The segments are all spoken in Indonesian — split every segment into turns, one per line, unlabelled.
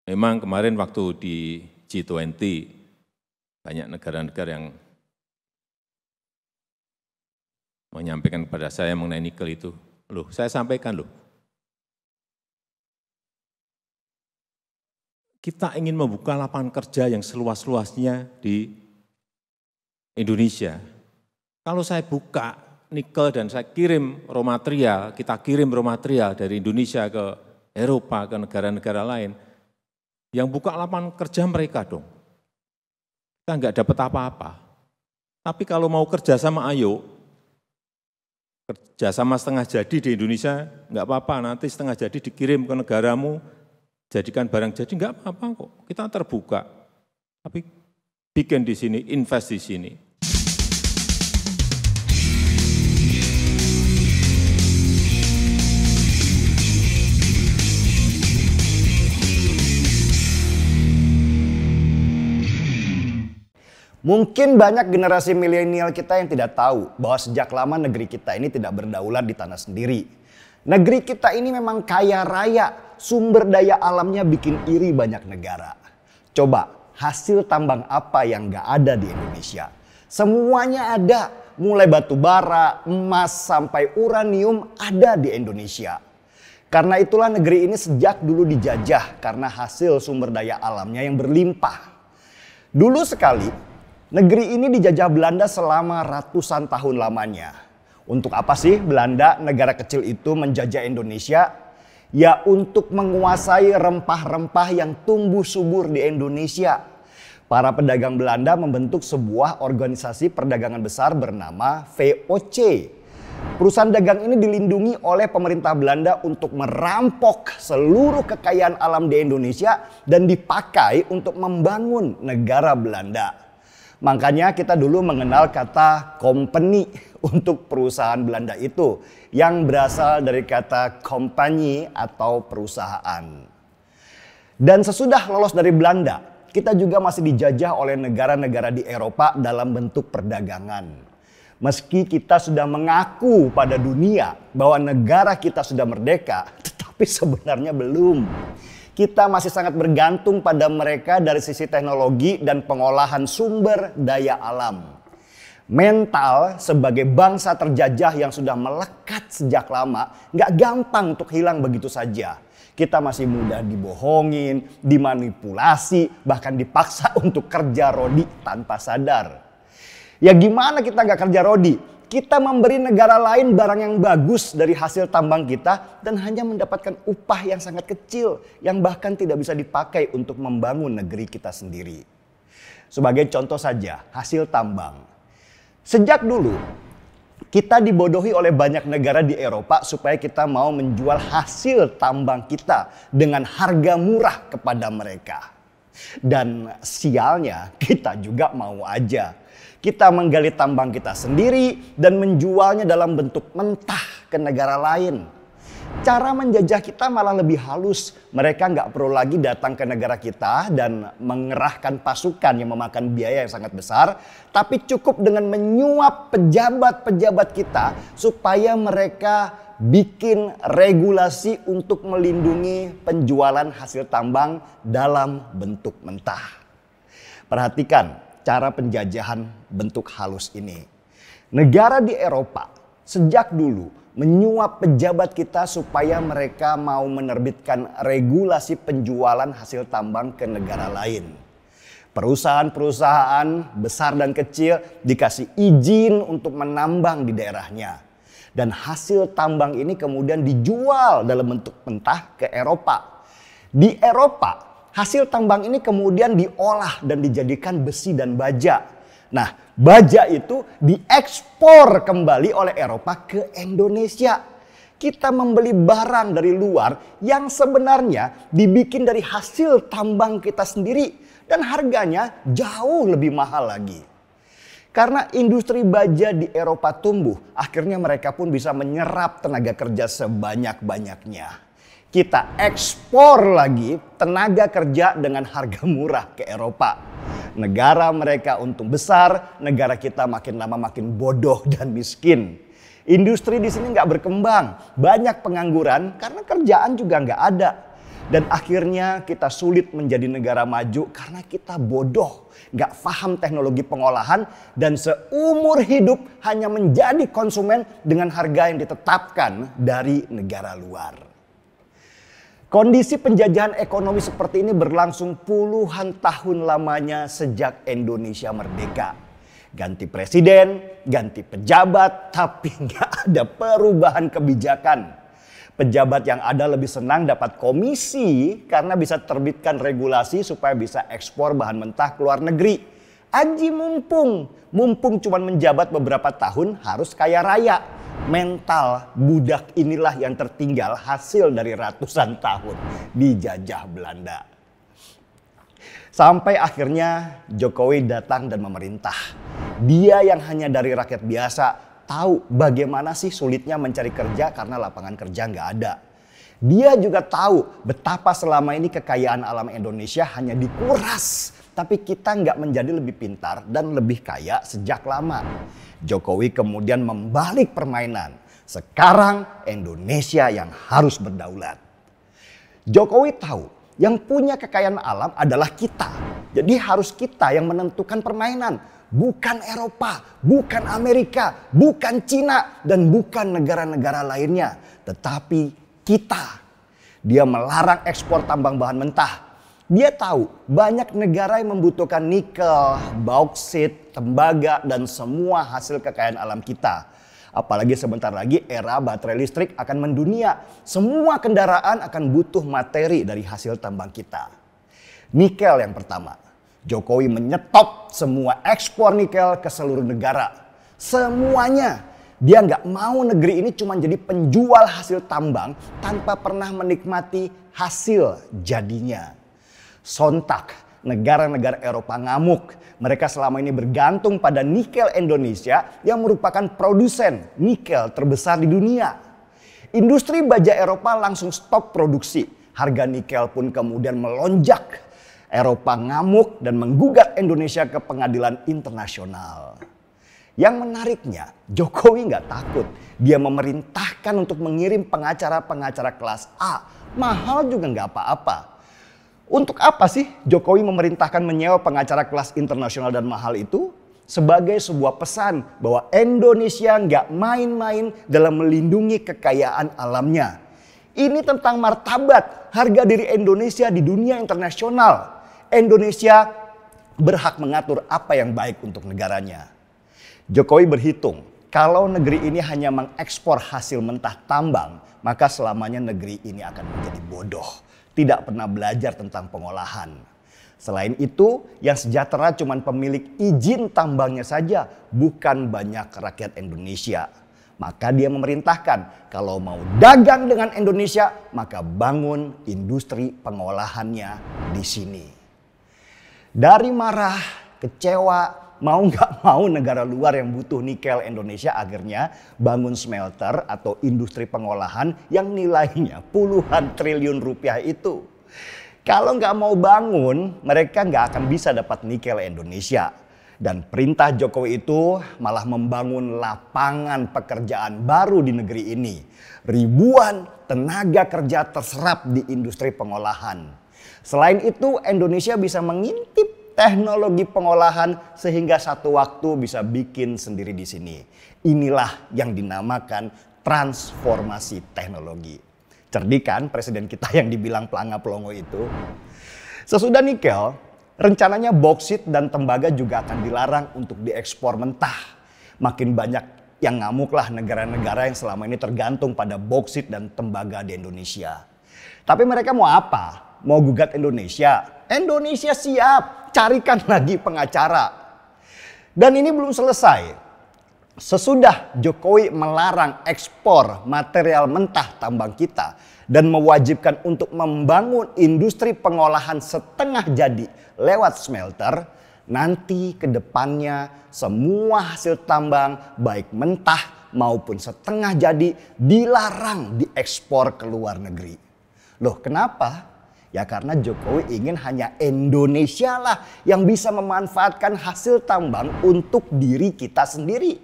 Memang kemarin waktu di G20 banyak negara-negara yang menyampaikan kepada saya mengenai nikel itu. Loh, saya sampaikan loh. Kita ingin membuka lapangan kerja yang seluas-luasnya di Indonesia. Kalau saya buka nikel dan saya kirim raw material, kita kirim raw material dari Indonesia ke Eropa, ke negara-negara lain, yang buka lapangan kerja mereka dong. Kita enggak dapat apa-apa. Tapi kalau mau kerja sama ayo, kerja sama setengah jadi di Indonesia, enggak apa-apa, nanti setengah jadi dikirim ke negaramu, jadikan barang jadi, enggak apa-apa kok. Kita terbuka. Tapi bikin di sini, invest di sini.
Mungkin banyak generasi milenial kita yang tidak tahu bahwa sejak lama negeri kita ini tidak berdaulat di tanah sendiri. Negeri kita ini memang kaya raya, sumber daya alamnya bikin iri banyak negara. Coba hasil tambang apa yang gak ada di Indonesia? Semuanya ada, mulai batu bara, emas sampai uranium ada di Indonesia. Karena itulah negeri ini sejak dulu dijajah karena hasil sumber daya alamnya yang berlimpah. Dulu sekali, negeri ini dijajah Belanda selama ratusan tahun lamanya. Untuk apa sih Belanda, negara kecil itu, menjajah Indonesia? Ya untuk menguasai rempah-rempah yang tumbuh subur di Indonesia. Para pedagang Belanda membentuk sebuah organisasi perdagangan besar bernama VOC. Perusahaan dagang ini dilindungi oleh pemerintah Belanda untuk merampok seluruh kekayaan alam di Indonesia dan dipakai untuk membangun negara Belanda. Makanya kita dulu mengenal kata company untuk perusahaan Belanda itu yang berasal dari kata compagnie atau perusahaan. Dan sesudah lolos dari Belanda, kita juga masih dijajah oleh negara-negara di Eropa dalam bentuk perdagangan. Meski kita sudah mengaku pada dunia bahwa negara kita sudah merdeka, tetapi sebenarnya belum. Kita masih sangat bergantung pada mereka dari sisi teknologi dan pengolahan sumber daya alam. Mental sebagai bangsa terjajah yang sudah melekat sejak lama gak gampang untuk hilang begitu saja. Kita masih mudah dibohongin, dimanipulasi, bahkan dipaksa untuk kerja rodi tanpa sadar. Ya gimana kita gak kerja rodi? Kita memberi negara lain barang yang bagus dari hasil tambang kita dan hanya mendapatkan upah yang sangat kecil yang bahkan tidak bisa dipakai untuk membangun negeri kita sendiri. Sebagai contoh saja, hasil tambang. Sejak dulu kita dibodohi oleh banyak negara di Eropa supaya kita mau menjual hasil tambang kita dengan harga murah kepada mereka. Dan sialnya kita juga mau aja. Kita menggali tambang kita sendiri dan menjualnya dalam bentuk mentah ke negara lain. Cara menjajah kita malah lebih halus. Mereka nggak perlu lagi datang ke negara kita dan mengerahkan pasukan yang memakan biaya yang sangat besar. Tapi cukup dengan menyuap pejabat-pejabat kita supaya mereka bikin regulasi untuk melindungi penjualan hasil tambang dalam bentuk mentah. Perhatikan cara penjajahan bentuk halus ini. Negara di Eropa sejak dulu menyuap pejabat kita supaya mereka mau menerbitkan regulasi penjualan hasil tambang ke negara lain. Perusahaan-perusahaan besar dan kecil dikasih izin untuk menambang di daerahnya. Dan hasil tambang ini kemudian dijual dalam bentuk mentah ke Eropa. Di Eropa, hasil tambang ini kemudian diolah dan dijadikan besi dan baja. Nah, baja itu diekspor kembali oleh Eropa ke Indonesia. Kita membeli barang dari luar yang sebenarnya dibikin dari hasil tambang kita sendiri. Dan harganya jauh lebih mahal lagi. Karena industri baja di Eropa tumbuh, akhirnya mereka pun bisa menyerap tenaga kerja sebanyak-banyaknya. Kita ekspor lagi tenaga kerja dengan harga murah ke Eropa. Negara mereka untung besar, negara kita makin lama makin bodoh dan miskin. Industri di sini nggak berkembang, banyak pengangguran karena kerjaan juga nggak ada. Dan akhirnya kita sulit menjadi negara maju karena kita bodoh, gak paham teknologi pengolahan, dan seumur hidup hanya menjadi konsumen dengan harga yang ditetapkan dari negara luar. Kondisi penjajahan ekonomi seperti ini berlangsung puluhan tahun lamanya sejak Indonesia merdeka. Ganti presiden, ganti pejabat, tapi gak ada perubahan kebijakan. Pejabat yang ada lebih senang dapat komisi karena bisa terbitkan regulasi supaya bisa ekspor bahan mentah ke luar negeri. Aji mumpung cuma menjabat beberapa tahun harus kaya raya. Mental budak inilah yang tertinggal hasil dari ratusan tahun dijajah Belanda. Sampai akhirnya Jokowi datang dan memerintah. Dia yang hanya dari rakyat biasa tahu bagaimana sih sulitnya mencari kerja karena lapangan kerja nggak ada. Dia juga tahu betapa selama ini kekayaan alam Indonesia hanya dikuras. Tapi kita nggak menjadi lebih pintar dan lebih kaya sejak lama. Jokowi kemudian membalik permainan. Sekarang Indonesia yang harus berdaulat. Jokowi tahu yang punya kekayaan alam adalah kita. Jadi harus kita yang menentukan permainan. Bukan Eropa, bukan Amerika, bukan Cina, dan bukan negara-negara lainnya. Tetapi kita. Dia melarang ekspor tambang bahan mentah. Dia tahu banyak negara yang membutuhkan nikel, bauksit, tembaga, dan semua hasil kekayaan alam kita. Apalagi sebentar lagi era baterai listrik akan mendunia. Semua kendaraan akan butuh materi dari hasil tambang kita. Nikel yang pertama. Jokowi menyetop semua ekspor nikel ke seluruh negara. Semuanya. Dia nggak mau negeri ini cuma jadi penjual hasil tambang tanpa pernah menikmati hasil jadinya. Sontak negara-negara Eropa ngamuk. Mereka selama ini bergantung pada nikel Indonesia yang merupakan produsen nikel terbesar di dunia. Industri baja Eropa langsung stop produksi. Harga nikel pun kemudian melonjak. Eropa ngamuk dan menggugat Indonesia ke pengadilan internasional. Yang menariknya, Jokowi nggak takut. Dia memerintahkan untuk mengirim pengacara-pengacara kelas A. Mahal juga nggak apa-apa. Untuk apa sih Jokowi memerintahkan menyewa pengacara kelas internasional dan mahal itu? Sebagai sebuah pesan bahwa Indonesia nggak main-main dalam melindungi kekayaan alamnya. Ini tentang martabat harga diri Indonesia di dunia internasional. Indonesia berhak mengatur apa yang baik untuk negaranya. Jokowi berhitung, kalau negeri ini hanya mengekspor hasil mentah tambang, maka selamanya negeri ini akan menjadi bodoh. Tidak pernah belajar tentang pengolahan. Selain itu, yang sejahtera cuma pemilik izin tambangnya saja, bukan banyak rakyat Indonesia. Maka dia memerintahkan, kalau mau dagang dengan Indonesia, maka bangun industri pengolahannya di sini. Dari marah, kecewa, mau nggak mau negara luar yang butuh nikel Indonesia akhirnya bangun smelter atau industri pengolahan yang nilainya puluhan triliun rupiah itu. Kalau nggak mau bangun, mereka nggak akan bisa dapat nikel Indonesia. Dan perintah Jokowi itu malah membangun lapangan pekerjaan baru di negeri ini. Ribuan tenaga kerja terserap di industri pengolahan. Selain itu, Indonesia bisa mengintip teknologi pengolahan sehingga satu waktu bisa bikin sendiri di sini. Inilah yang dinamakan transformasi teknologi. Cerdik kan presiden kita yang dibilang pelanga pelongo itu? Sesudah nikel, rencananya bauksit dan tembaga juga akan dilarang untuk diekspor mentah. Makin banyak yang ngamuklah negara-negara yang selama ini tergantung pada bauksit dan tembaga di Indonesia. Tapi mereka mau apa? Mau gugat Indonesia? Indonesia siap, carikan lagi pengacara. Dan ini belum selesai. Sesudah Jokowi melarang ekspor material mentah tambang kita dan mewajibkan untuk membangun industri pengolahan setengah jadi lewat smelter, nanti ke depannya semua hasil tambang baik mentah maupun setengah jadi dilarang diekspor ke luar negeri. Loh, kenapa? Ya karena Jokowi ingin hanya Indonesia lah yang bisa memanfaatkan hasil tambang untuk diri kita sendiri.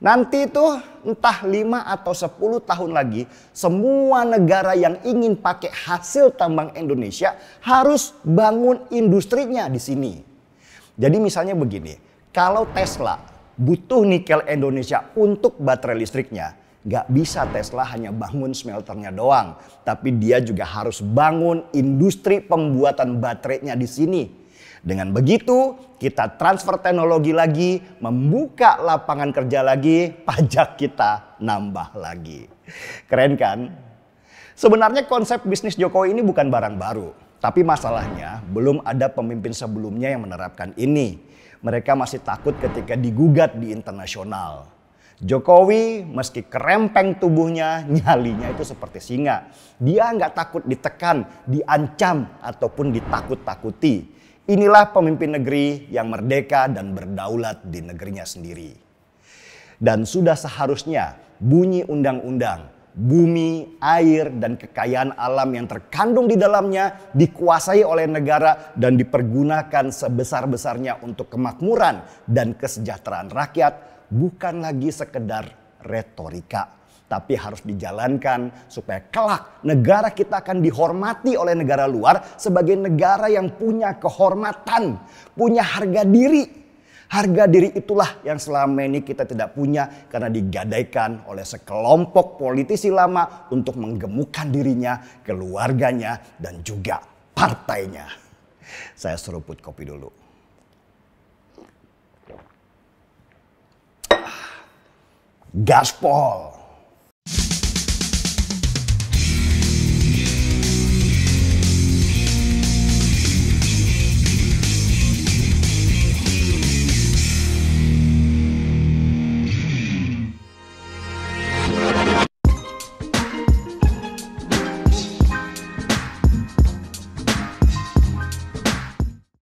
Nanti itu entah 5 atau 10 tahun lagi, semua negara yang ingin pakai hasil tambang Indonesia harus bangun industrinya di sini. Jadi misalnya begini, kalau Tesla butuh nikel Indonesia untuk baterai listriknya, nggak bisa Tesla hanya bangun smelternya doang, tapi dia juga harus bangun industri pembuatan baterainya di sini. Dengan begitu, kita transfer teknologi lagi, membuka lapangan kerja lagi, pajak kita nambah lagi. Keren kan? Sebenarnya konsep bisnis Jokowi ini bukan barang baru. Tapi masalahnya belum ada pemimpin sebelumnya yang menerapkan ini. Mereka masih takut ketika digugat di internasional. Jokowi meski kerempeng tubuhnya, nyalinya itu seperti singa. Dia nggak takut ditekan, diancam, ataupun ditakut-takuti. Inilah pemimpin negeri yang merdeka dan berdaulat di negerinya sendiri. Dan sudah seharusnya bunyi undang-undang, bumi, air, dan kekayaan alam yang terkandung di dalamnya dikuasai oleh negara dan dipergunakan sebesar-besarnya untuk kemakmuran dan kesejahteraan rakyat, bukan lagi sekedar retorika. Tapi harus dijalankan supaya kelak negara kita akan dihormati oleh negara luar sebagai negara yang punya kehormatan, punya harga diri. Harga diri itulah yang selama ini kita tidak punya karena digadaikan oleh sekelompok politisi lama untuk menggemukkan dirinya, keluarganya, dan juga partainya. Saya seruput kopi dulu. Gaspol.